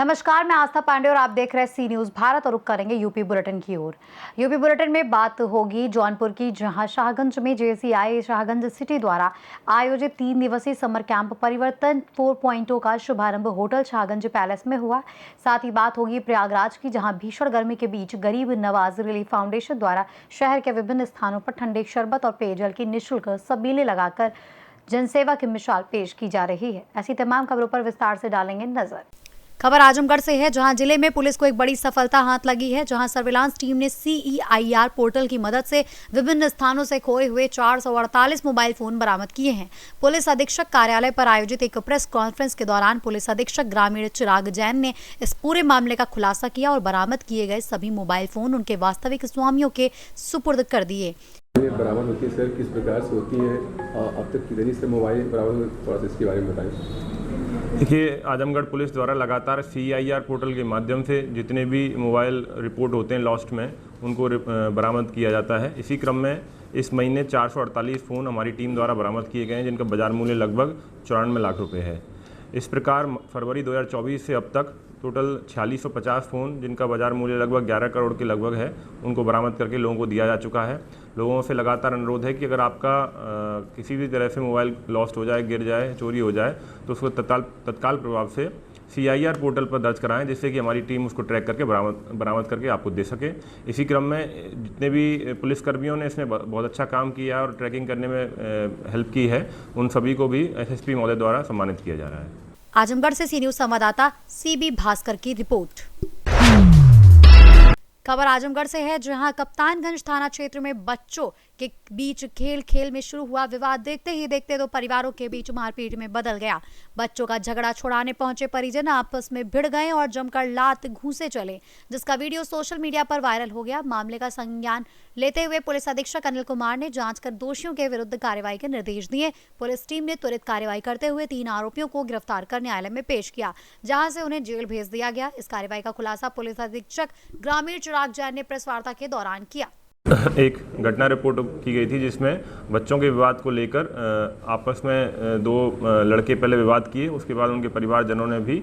नमस्कार, मैं आस्था पांडे और आप देख रहे हैं सी न्यूज भारत और रुक करेंगे यूपी बुलेटिन की ओर। यूपी बुलेटिन में बात होगी जौनपुर की, जहां शाहगंज में जेसीआई शाहगंज सिटी द्वारा आयोजित 3 दिवसीय समर कैंप परिवर्तन 4.0 का शुभारंभ होटल शाहगंज पैलेस में हुआ। साथ ही बात होगी प्रयागराज की, जहां भीषण गर्मी के बीच गरीब नवाज रिलीफ फाउंडेशन द्वारा शहर के विभिन्न स्थानों पर ठंडे शरबत और पेयजल की निःशुल्क सबीलें लगाकर जनसेवा की मिसाल पेश की जा रही है। ऐसी तमाम खबरों पर विस्तार से डालेंगे नजर। खबर आजमगढ़ से है, जहां जिले में पुलिस को एक बड़ी सफलता हाथ लगी है, जहां सर्विलांस टीम ने CEIR पोर्टल की मदद से विभिन्न स्थानों से खोए हुए 448 मोबाइल फोन बरामद किए हैं। पुलिस अधीक्षक कार्यालय पर आयोजित एक प्रेस कॉन्फ्रेंस के दौरान पुलिस अधीक्षक ग्रामीण चिराग जैन ने इस पूरे मामले का खुलासा किया और बरामद किए गए सभी मोबाइल फोन उनके वास्तविक स्वामियों के सुपुर्द कर दिए। बरामद होती है सर, किस प्रकार से होती है, अब तक कितनी से मोबाइल बरामद हुए, थोड़ा सा इसके बारे में बताएं। देखिए, आजमगढ़ पुलिस द्वारा लगातार CEIR पोर्टल के माध्यम से जितने भी मोबाइल रिपोर्ट होते हैं लॉस्ट में, उनको बरामद किया जाता है। इसी क्रम में इस महीने 448 फ़ोन हमारी टीम द्वारा बरामद किए गए हैं, जिनका बाजार मूल्य लगभग 94 लाख रुपए है। इस प्रकार फरवरी 2024 से अब तक टोटल 4650 फ़ोन, जिनका बाजार मूल्य लगभग 11 करोड़ के लगभग है, उनको बरामद करके लोगों को दिया जा चुका है। लोगों से लगातार अनुरोध है कि अगर आपका किसी भी तरह से मोबाइल लॉस्ट हो जाए, गिर जाए, चोरी हो जाए, तो उसको तत्काल प्रभाव से CEIR पोर्टल पर दर्ज कराएं, जिससे कि हमारी टीम उसको ट्रैक करके बरामद करके आपको दे सके। इसी क्रम में जितने भी पुलिसकर्मियों ने इसमें बहुत अच्छा काम किया और ट्रैकिंग करने में हेल्प की है, उन सभी को भी SSP महोदय द्वारा सम्मानित किया जा रहा है। आजमगढ़ से सी न्यूज संवाददाता CB भास्कर की रिपोर्ट। खबर आजमगढ़ से है, जहां कप्तानगंज थाना क्षेत्र में बच्चों के बीच खेल में शुरू हुआ विवाद देखते ही देखते दो परिवारों के बीच मारपीट में बदल गया। बच्चों का झगड़ा छुड़ाने पहुंचे परिजन आपस में भिड़ गए और जमकर लात घूंसे चले, जिसका वीडियो सोशल मीडिया पर वायरल हो गया। मामले का संज्ञान लेते हुए पुलिस अधीक्षक अनिल कुमार ने जांच कर दोषियों के विरुद्ध कार्रवाई के निर्देश दिए। पुलिस टीम ने त्वरित कार्रवाई करते हुए 3 आरोपियों को गिरफ्तार कर न्यायालय में पेश किया, जहां से उन्हें जेल भेज दिया गया। इस कार्रवाई का खुलासा पुलिस अधीक्षक ग्रामीण चिराग जैन ने प्रेस वार्ता के दौरान किया। एक घटना रिपोर्ट की गई थी, जिसमें बच्चों के विवाद को लेकर आपस में 2 लड़के पहले विवाद किए, उसके बाद उनके परिवारजनों ने भी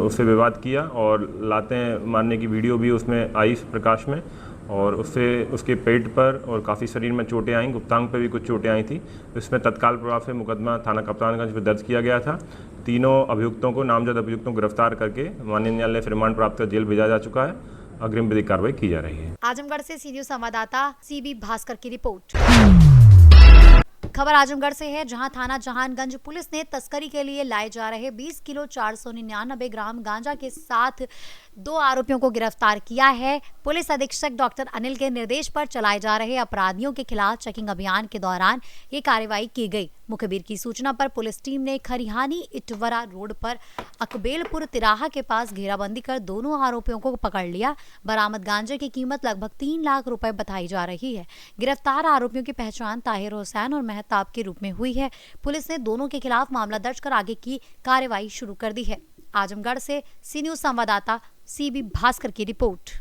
उससे विवाद किया और लातें मारने की वीडियो भी उसमें आई प्रकाश में, और उससे उसके पेट पर और काफ़ी शरीर में चोटें आईं, गुप्तांग पर भी कुछ चोटें आई थी। इसमें तत्काल प्रभाव से मुकदमा थाना कप्तानगंज में दर्ज किया गया था। तीनों अभियुक्तों को, नामजद अभियुक्तों को गिरफ्तार करके माननीय न्यायालय से रिमांड प्राप्त कर जेल भेजा जा चुका है। अग्रिम विधिक कार्रवाई की जा रही है। आजमगढ़ से सी न्यूज संवाददाता CB भास्कर की रिपोर्ट। खबर आजमगढ़ से है, जहां थाना जहानगंज पुलिस ने तस्करी के लिए लाए जा रहे 20 किलो 499 ग्राम गांजा के साथ 2 आरोपियों को गिरफ्तार किया है। पुलिस अधीक्षक डॉक्टर अनिल के निर्देश पर चलाए जा रहे अपराधियों के खिलाफ चेकिंग अभियान के दौरान ये कार्रवाई की गई। मुखबिर की सूचना पर पुलिस टीम ने खरिहानी इटवरा रोड पर अकबेलपुर तिराहा के पास घेराबंदी कर दोनों आरोपियों को पकड़ लिया। बरामद गांजे की कीमत लगभग 3 लाख रुपए बताई जा रही है। गिरफ्तार आरोपियों की पहचान ताहिर हुसैन और मेहताब के रूप में हुई है। पुलिस ने दोनों के खिलाफ मामला दर्ज कर आगे की कार्रवाई शुरू कर दी है। आजमगढ़ से सी न्यूज संवाददाता CB भास्कर की रिपोर्ट।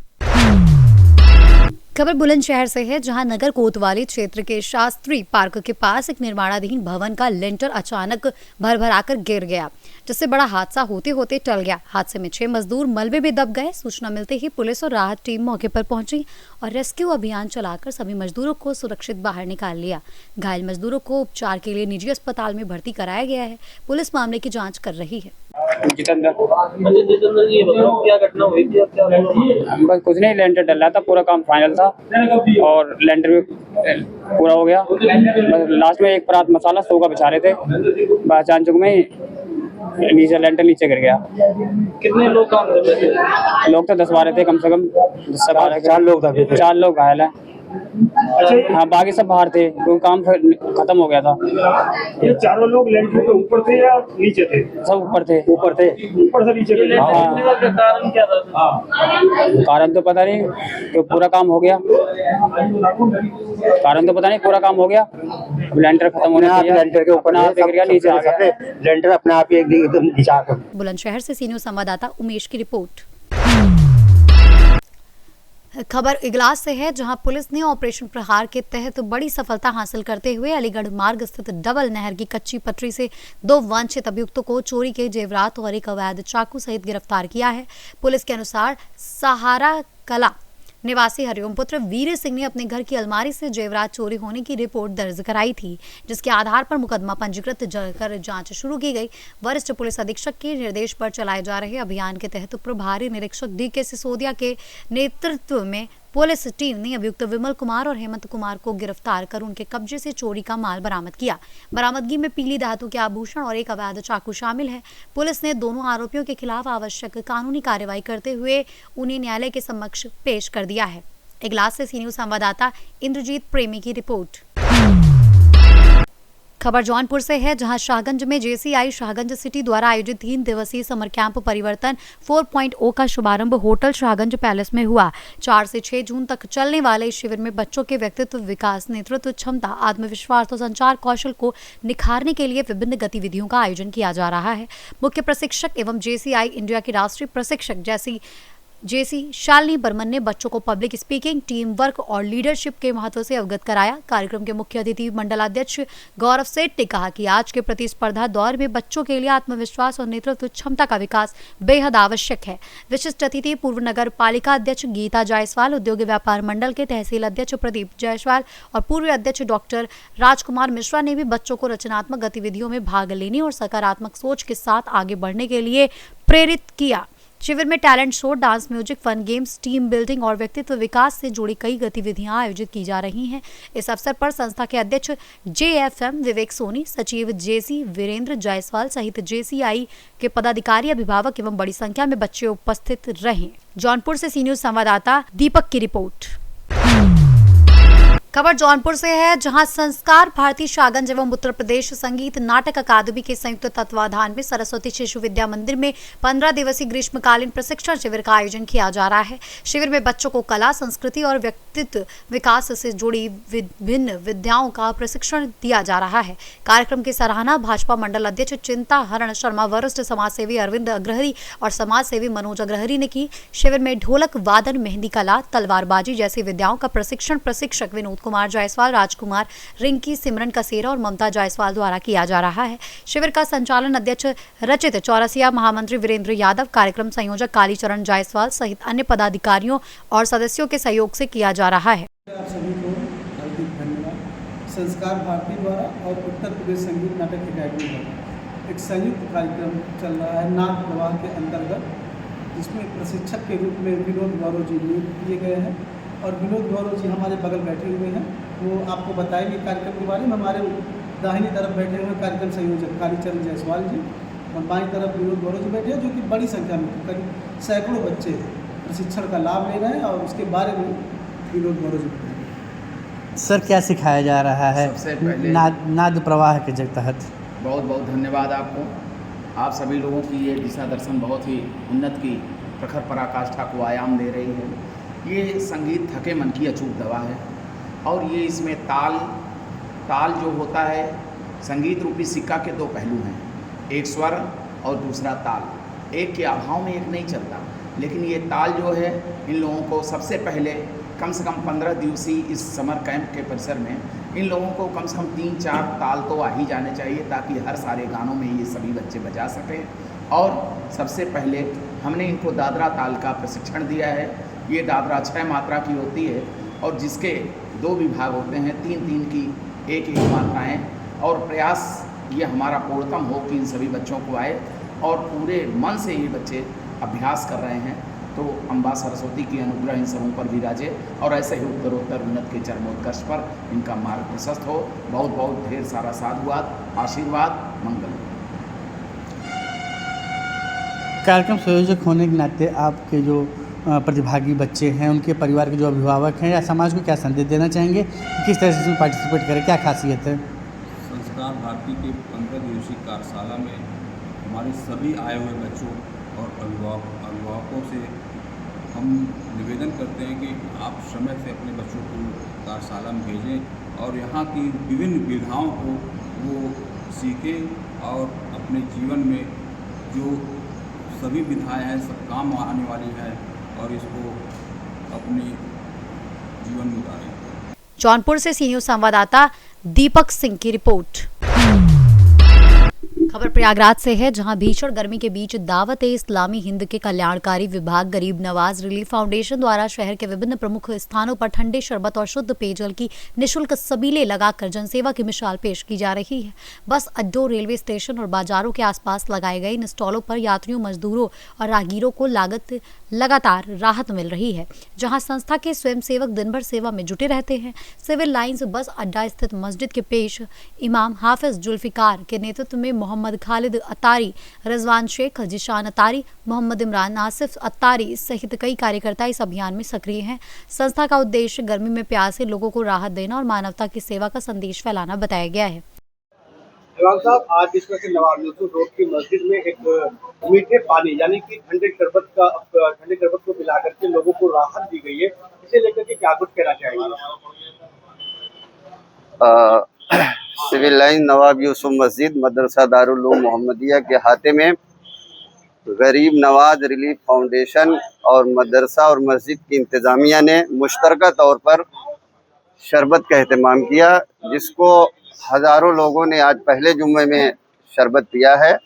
खबर बुलंदशहर से है, जहां नगर कोतवाली क्षेत्र के शास्त्री पार्क के पास एक निर्माणाधीन भवन का लेंटर अचानक भरभराकर गिर गया, जिससे बड़ा हादसा होते होते टल गया। हादसे में 6 मजदूर मलबे में दब गए। सूचना मिलते ही पुलिस और राहत टीम मौके पर पहुंची और रेस्क्यू अभियान चलाकर सभी मजदूरों को सुरक्षित बाहर निकाल लिया। घायल मजदूरों को उपचार के लिए निजी अस्पताल में भर्ती कराया गया है। पुलिस मामले की जाँच कर रही है। जितेंद्र, ये बताओ क्या घटना हुई थी? बस कुछ नहीं, लेंटर डल रहा था, पूरा काम फाइनल था और लेंटर भी पूरा हो गया। बस लास्ट में एक परात मसाला सोगा बिछा रहे थे, अचानक में नीचे लेंटर नीचे गिर गया। कितने लोग काम कर रहे थे? लोग तो 10-12 थे, कम से कम 10-12। 4 लोग थे, 4 लोग घायल है। हाँ, बाकी सब बाहर थे, क्योंकि काम खत्म हो गया था। ये चारों लोग लेंटर के ऊपर थे या नीचे थे? सब ऊपर थे। ऊपर से नीचे थे। कारण क्या था? कारण तो पता नहीं, तो पूरा काम हो गया। कारण तो पता नहीं, पूरा काम हो गया। लेंटर खत्म होने से लेंटर के ऊपर नीचे आ गया। लेंटर अपने आप ही एकदम नीचे आ गया। बुलंदशहर से सी न्यूज संवाददाता उमेश की रिपोर्ट। खबर इगलास से है, जहां पुलिस ने ऑपरेशन प्रहार के तहत बड़ी सफलता हासिल करते हुए अलीगढ़ मार्ग स्थित डबल नहर की कच्ची पटरी से 2 वांछित अभियुक्तों को चोरी के जेवरात और एक अवैध चाकू सहित गिरफ्तार किया है। पुलिस के अनुसार सहारा कला निवासी हरिओम पुत्र वीर सिंह ने अपने घर की अलमारी से जेवरात चोरी होने की रिपोर्ट दर्ज कराई थी, जिसके आधार पर मुकदमा पंजीकृत कर जांच शुरू की गई। वरिष्ठ पुलिस अधीक्षक के निर्देश पर चलाए जा रहे अभियान के तहत प्रभारी निरीक्षक DK सिसोदिया के नेतृत्व में पुलिस टीम ने अभियुक्त विमल कुमार और हेमंत कुमार को गिरफ्तार कर उनके कब्जे से चोरी का माल बरामद किया। बरामदगी में पीली धातु के आभूषण और एक अवैध चाकू शामिल है। पुलिस ने दोनों आरोपियों के खिलाफ आवश्यक कानूनी कार्रवाई करते हुए उन्हें न्यायालय के समक्ष पेश कर दिया है। इगलास से सी न्यूज संवाददाता इंद्रजीत प्रेमी की रिपोर्ट। खबर जौनपुर से है, जहां शाहगंज में JCI शाहगंज सिटी द्वारा आयोजित 3 दिवसीय समर कैंप परिवर्तन 4.0 का शुभारंभ होटल शाहगंज पैलेस में हुआ। 4 से 6 जून तक चलने वाले इस शिविर में बच्चों के व्यक्तित्व विकास, नेतृत्व क्षमता, आत्मविश्वास और संचार कौशल को निखारने के लिए विभिन्न गतिविधियों का आयोजन किया जा रहा है। मुख्य प्रशिक्षक एवं JCI इंडिया की राष्ट्रीय प्रशिक्षक JC शालिनी बर्मन ने बच्चों को पब्लिक स्पीकिंग, टीम वर्क और लीडरशिप के महत्व से अवगत कराया। कार्यक्रम के मुख्य अतिथि मंडलाध्यक्ष गौरव सेठ ने कहा कि आज के प्रतिस्पर्धा दौर में बच्चों के लिए आत्मविश्वास और नेतृत्व क्षमता का विकास बेहद आवश्यक है। विशिष्ट अतिथि पूर्व नगर पालिका अध्यक्ष गीता जायसवाल, उद्योग व्यापार मंडल के तहसील अध्यक्ष प्रदीप जायसवाल और पूर्व अध्यक्ष डॉक्टर राजकुमार मिश्रा ने भी बच्चों को रचनात्मक गतिविधियों में भाग लेने और सकारात्मक सोच के साथ आगे बढ़ने के लिए प्रेरित किया। शिविर में talent show, dance, music, fun games, team building और व्यक्तित्व विकास से जुड़ी कई गतिविधियां आयोजित की जा रही हैं। इस अवसर पर संस्था के अध्यक्ष JFM विवेक सोनी, सचिव JC वीरेंद्र जायसवाल सहित JCI के पदाधिकारी, अभिभावक एवं बड़ी संख्या में बच्चे उपस्थित रहे। जौनपुर से सी न्यूज संवाददाता दीपक की रिपोर्ट। खबर जौनपुर से है, जहां संस्कार भारती शाहगंज एवं उत्तर प्रदेश संगीत नाटक अकादमी के संयुक्त तत्वाधान में सरस्वती शिशु विद्या मंदिर में 15 दिवसीय ग्रीष्मकालीन प्रशिक्षण शिविर का आयोजन किया जा रहा है। शिविर में बच्चों को कला, संस्कृति और व्यक्तित्व विकास से जुड़ी विभिन्न विद्याओं का प्रशिक्षण दिया जा रहा है। कार्यक्रम की सराहना भाजपा मंडल अध्यक्ष चिंता हरण शर्मा, वरिष्ठ समाजसेवी अरविंद अग्रहरी और समाजसेवी मनोज अग्रहरी ने की। शिविर में ढोलक वादन, मेहंदी कला, तलवारबाजी जैसी विद्याओं का प्रशिक्षण प्रशिक्षक विनोद कुमार जायसवाल, राजकुमार, रिंकी, सिमरन कसेरा और ममता जायसवाल द्वारा किया जा रहा है। शिविर का संचालन अध्यक्ष रचित चौरसिया, महामंत्री वीरेंद्र यादव, कार्यक्रम संयोजक कालीचरण जायसवाल सहित अन्य पदाधिकारियों और सदस्यों के सहयोग से किया जा रहा है। आप सभी को हार्दिक धन्यवाद। संस्कार भारती द्वारा और उत्तर प्रदेश संगीत नाटक अकादमी द्वारा एक संयुक्त कार्यक्रम चल रहा है नाद प्रवाह के अंतर्गत, जिसमें प्रशिक्षक के रूप में विनोद गौरव जी नियुक्त किए गए हैं और विनोद गौरव जी हमारे बगल बैठे हुए हैं। वो आपको बताएंगे कार्यक्रम के बारे में। हमारे दाहिनी तरफ बैठे हुए कार्यक्रम संयोजक कालीचरण जायसवाल जी और बाईं तरफ विनोद गौरव जी बैठे हैं, जो कि बड़ी संख्या में करीब सैकड़ों बच्चे प्रशिक्षण का लाभ ले रहे हैं और उसके बारे में विनोद गौरव जी बताएंगे। सर, क्या सिखाया जा रहा है सबसे पहले नाद प्रवाह के तहत? बहुत बहुत धन्यवाद आपको। आप सभी लोगों की ये दिशा दर्शन बहुत ही उन्नत की प्रखर पराकाष्ठा को आयाम दे रही है। ये संगीत थके मन की अचूक दवा है और ये इसमें ताल जो होता है, संगीत रूपी सिक्का के 2 पहलू हैं, एक स्वर और दूसरा ताल। एक के अभाव में एक नहीं चलता, लेकिन ये ताल जो है इन लोगों को सबसे पहले कम से कम 15 दिवसीय इस समर कैंप के परिसर में इन लोगों को कम से कम 3-4 ताल तो आ ही जाने चाहिए, ताकि हर सारे गानों में ये सभी बच्चे बजा सकें। और सबसे पहले हमने इनको दादरा ताल का प्रशिक्षण दिया है। ये दादरा 6 मात्रा की होती है और जिसके 2 विभाग होते हैं, 3-3 की 1-1 मात्राएँ, और प्रयास ये हमारा पूर्णतम हो कि इन सभी बच्चों को आए और पूरे मन से ये बच्चे अभ्यास कर रहे हैं। तो अम्बा सरस्वती की अनुग्रह इन सबों पर विराजे और ऐसे ही उत्तरोत्तर उन्नत के चरमोत्कर्ष पर इनका मार्ग प्रशस्त हो। बहुत बहुत ढेर सारा साधुवाद, आशीर्वाद, मंगल। कार्यक्रम संयोजक होने के नाते आपके जो प्रतिभागी बच्चे हैं, उनके परिवार के जो अभिभावक हैं या समाज को क्या संदेश देना चाहेंगे कि किस तरह से इसमें पार्टिसिपेट करें, क्या खासियत है? संस्कार भारती के 15 दिवसीय कार्यशाला में हमारे सभी आए हुए बच्चों और अभिभावकों से हम निवेदन करते हैं कि आप समय से अपने बच्चों को कार्यशाला में भेजें और यहाँ की विभिन्न विधाओं को वो सीखें और अपने जीवन में जो सभी विधाएँ हैं सब काम आने वाली हैं और इसको अपनी जीवन गुजारें। जौनपुर से सी न्यूज संवाददाता दीपक सिंह की रिपोर्ट। खबर प्रयागराज से है, जहां भीषण गर्मी के बीच दावत-ए-इस्लामी हिंद के कल्याणकारी विभाग गरीब नवाज रिलीफ फाउंडेशन द्वारा शहर के विभिन्न प्रमुख स्थानों पर ठंडे शरबत और शुद्ध पेयजल की निःशुल्क सबीले लगाकर जनसेवा की मिसाल पेश की जा रही है। बस अड्डों, रेलवे स्टेशन और बाजारों के आसपास लगाए गए इन स्टॉलों पर यात्रियों, मजदूरों और राहगीरों को लगातार राहत मिल रही है। जहां संस्था के स्वयंसेवक दिन भर सेवा में जुटे रहते हैं। सिविल लाइंस बस अड्डा स्थित मस्जिद के पेश इमाम हाफिज जुल्फिकार के नेतृत्व में मोहम्मद खालिद अत्तारी, रिजवान शेख, जिशान अत्तारी, मोहम्मद इमरान, आसिफ अत्तारी सहित कई कार्यकर्ता इस अभियान में सक्रिय हैं। संस्था का उद्देश्य गर्मी में प्यासे लोगों को राहत देना और मानवता की सेवा का संदेश फैलाना बताया गया है। साहब, आज इसमें से नवाब यूसुफ रोड की मस्जिद में एक मीठे पानी यानी कि ठंडे शरबत को पिला करके लोगों को राहत दी गई है। इसे लेकर के क्या कुछ कहना चाहेंगे? सिविल लाइन नवाब यूसुफ मस्जिद मदरसा दारुल उलूम मोहम्मदिया के हाथे में गरीब नवाज रिलीफ फाउंडेशन और मदरसा और मस्जिद की इंतज़ामिया ने मुश्तरका तौर पर शरबत का एहतमाम किया, जिसको हज़ारों लोगों ने आज पहले जुम्मे में शरबत पिया है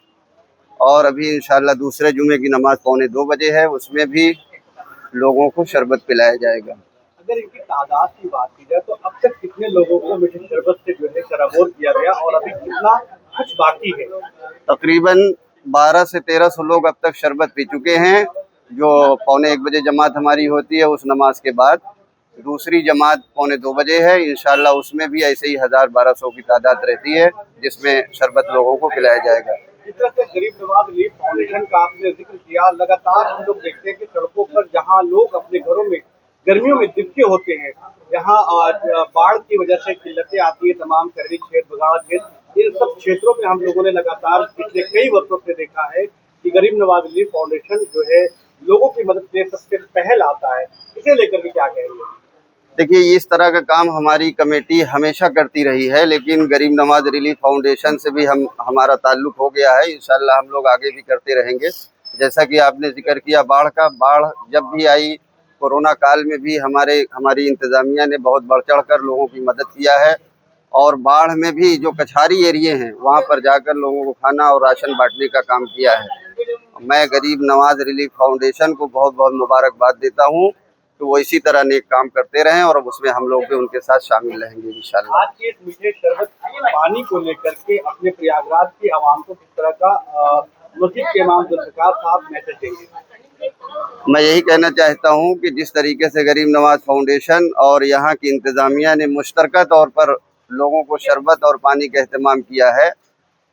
और अभी इंशाअल्लाह दूसरे जुम्मे की नमाज 2:45 बजे है, उसमें भी लोगों को शरबत पिलाया जाएगा। अगर इनकी तादाद की बात की जाए तो अब तक कितने लोगों को मीठे शरबत से जो है सराबोर किया गया और अभी कितना कुछ बाकी है? तकरीबन 1200 से 1300 लोग अब तक शरबत पी चुके हैं। जो 1:45 बजे जमात हमारी होती है, उस नमाज के बाद दूसरी जमात 2:45 बजे है। इंशाअल्लाह उसमें भी ऐसे ही 1000-1200 की तादाद रहती है, जिसमें शरबत लोगों को पिलाया जाएगा। इस तरह से गरीब नवाज रिलीफ फाउंडेशन का आपने जिक्र किया, लगातार हम लोग देखते हैं कि सड़कों पर जहाँ लोग अपने घरों में गर्मियों में दिबके होते हैं, जहाँ बाढ़ की वजह से किल्लतें आती है, तमाम शहरी क्षेत्र, बगाड़ क्षेत्र, इन सब क्षेत्रों में हम लोगों ने लगातार पिछले कई वर्षों से देखा है कि गरीब नवाज रिलीफ फाउंडेशन जो है लोगों की मदद में सबसे पहल आता है। इसे लेकर के क्या कहेंगे? देखिए, इस तरह का काम हमारी कमेटी हमेशा करती रही है, लेकिन गरीब नवाज रिलीफ फाउंडेशन से भी हमारा ताल्लुक़ हो गया है। इंशाअल्लाह हम लोग आगे भी करते रहेंगे। जैसा कि आपने जिक्र किया बाढ़ जब भी आई, कोरोना काल में भी हमारी इंतज़ामिया ने बहुत बढ़ चढ़ कर लोगों की मदद किया है और बाढ़ में भी जो कछारी एरिए हैं वहाँ पर जाकर लोगों को खाना और राशन बांटने का काम किया है। मैं गरीब नवाज रिलीफ फाउंडेशन को बहुत बहुत मुबारकबाद देता हूँ तो वो इसी तरह नेक काम करते रहें और अब उसमें हम लोग भी उनके साथ शामिल रहेंगे इंशाल्लाह। आज के इस मीठे शरबत पानी को लेकर के अपने प्रयागराज की आवाम को किस तरह का मस्जिद के इमाम जुल्फिकार साहब मैसेज देंगे? मैं यही कहना चाहता हूं कि जिस तरीके से गरीब नवाज फाउंडेशन और यहाँ की इंतज़ामिया ने मुश्तरका तौर पर लोगों को शरबत और पानी का एहतमाम किया है,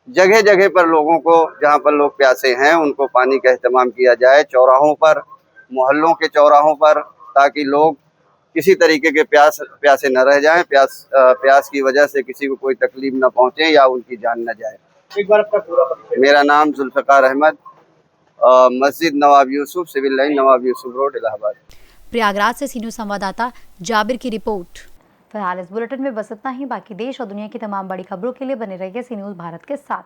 जगह जगह पर लोगों को जहाँ पर लोग प्यासे हैं उनको पानी का एहतमाम किया जाए, चौराहों पर, मोहल्लों के चौराहों पर, ताकि लोग किसी तरीके के प्यासे न रह जाएं, प्यास की वजह से किसी को कोई तकलीफ न पहुँचे या उनकी जान न जाए। एक बार अपना पूरा परिचय। मेरा नाम जुल्फिकार अहमद, मस्जिद नवाब यूसुफ, सिविल लाइन नवाब यूसुफ रोड, इलाहाबाद। प्रयागराज से सी न्यूज संवाददाता जाबिर की रिपोर्ट। फिलहाल इस बुलेटिन में बस इतना ही। बाकी देश और दुनिया की तमाम बड़ी खबरों के लिए बने रहिए सी न्यूज भारत के साथ।